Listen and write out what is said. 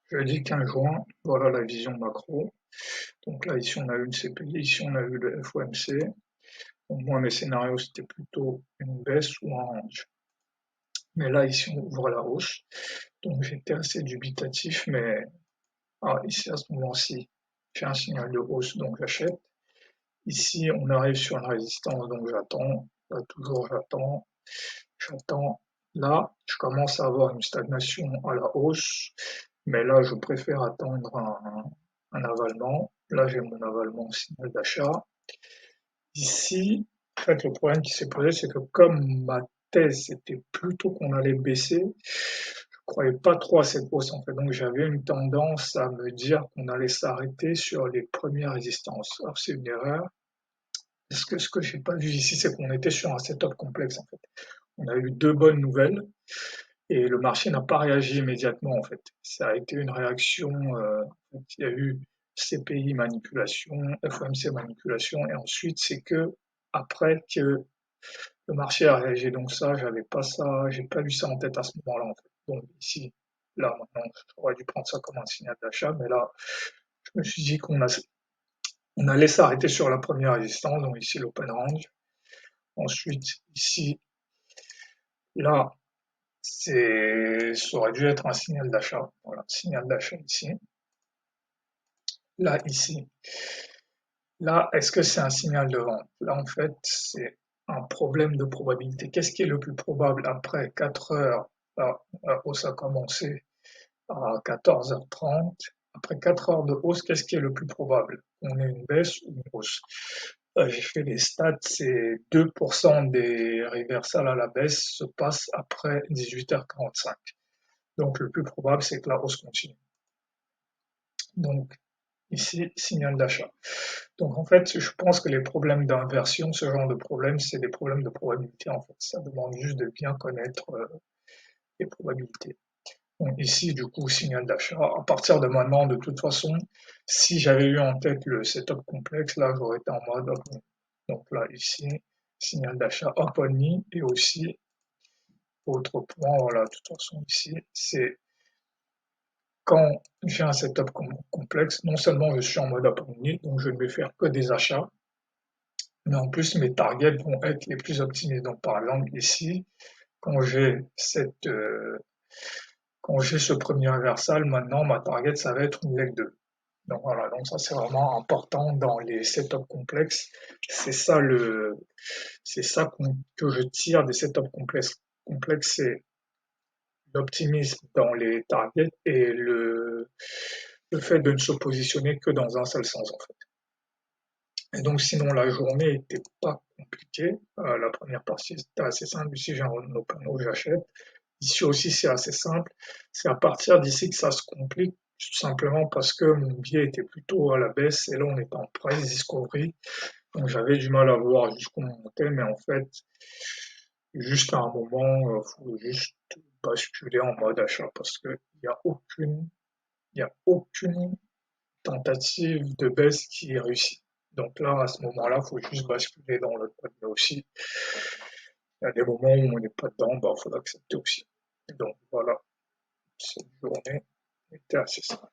Jeudi 15 juin, voilà la vision macro. Donc là, ici, on a eu une CPI, ici, on a eu le FOMC. Donc moi, mes scénarios, c'était plutôt une baisse ou un range. Mais là, ici, on ouvre la hausse. Donc j'étais assez dubitatif, mais ici, à ce moment-ci, j'ai un signal de hausse, donc j'achète. Ici, on arrive sur une résistance, donc j'attends. Là, toujours, j'attends. Là, je commence à avoir une stagnation à la hausse, mais là, je préfère attendre un avalement. Là, j'ai mon avalement signal d'achat. Ici, en fait, le problème qui s'est posé, c'est que comme ma thèse c'était plutôt qu'on allait baisser, je croyais pas trop à cette hausse en fait. Donc j'avais une tendance à me dire qu'on allait s'arrêter sur les premières résistances. Alors c'est une erreur. Parce que ce que j'ai pas vu ici, c'est qu'on était sur un setup complexe en fait. On a eu deux bonnes nouvelles et le marché n'a pas réagi immédiatement en fait. Ça a été une réaction. Il y a eu CPI manipulation, FOMC manipulation, et ensuite c'est que après que le marché a réagi. Donc ça, j'ai pas eu ça en tête à ce moment-là en fait. Donc ici, là maintenant, j'aurais dû prendre ça comme un signal d'achat, mais là, je me suis dit on allait s'arrêter sur la première résistance, donc ici l'open range. Ensuite, ici, là, ça aurait dû être un signal d'achat. Voilà, signal d'achat ici. Là, ici. Là, est-ce que c'est un signal de vente? Là, en fait, c'est un problème de probabilité. Qu'est-ce qui est le plus probable après 4 heures? La hausse a commencé à 14h30. Après 4 heures de hausse, qu'est-ce qui est le plus probable? On ait une baisse ou une hausse? J'ai fait les stats, c'est 2% des reversals à la baisse se passent après 18h45. Donc le plus probable, c'est que la hausse continue. Donc ici, signal d'achat. Donc en fait, je pense que les problèmes d'inversion, ce genre de problème, c'est des problèmes de probabilité en fait. Ça demande juste de bien connaître les probabilités. Donc ici, du coup, signal d'achat. À partir de maintenant, de toute façon, si j'avais eu en tête le setup complexe, là, j'aurais été en mode open. Donc là, ici, signal d'achat open et aussi, autre point, voilà, de toute façon, ici, c'est quand j'ai un setup complexe, non seulement je suis en mode open donc je ne vais faire que des achats, mais en plus mes targets vont être les plus optimisés. Donc par exemple ici, quand j'ai quand j'ai ce premier reversal, maintenant ma target ça va être une leg 2. Donc voilà, donc ça c'est vraiment important dans les setups complexes. C'est ça c'est ça que je tire des setups complexes, c'est l'optimisme dans les targets et le fait de ne se positionner que dans un seul sens en fait. Et donc sinon la journée était pas compliquée. La première partie était assez simple. Ici j'ai un open j'achète. Ici aussi c'est assez simple. C'est à partir d'ici que ça se complique, tout simplement parce que mon biais était plutôt à la baisse et là on est en price discovery. Donc j'avais du mal à voir jusqu'où on montait, mais en fait, juste à un moment, faut juste basculer en mode achat parce que il y a aucune tentative de baisse qui est réussie. Donc là, à ce moment-là, il faut juste basculer dans l'autre mode. Mais aussi, il y a des moments où on n'est pas dedans, bah, faut l'accepter aussi. Donc voilà, cette journée était assez simple.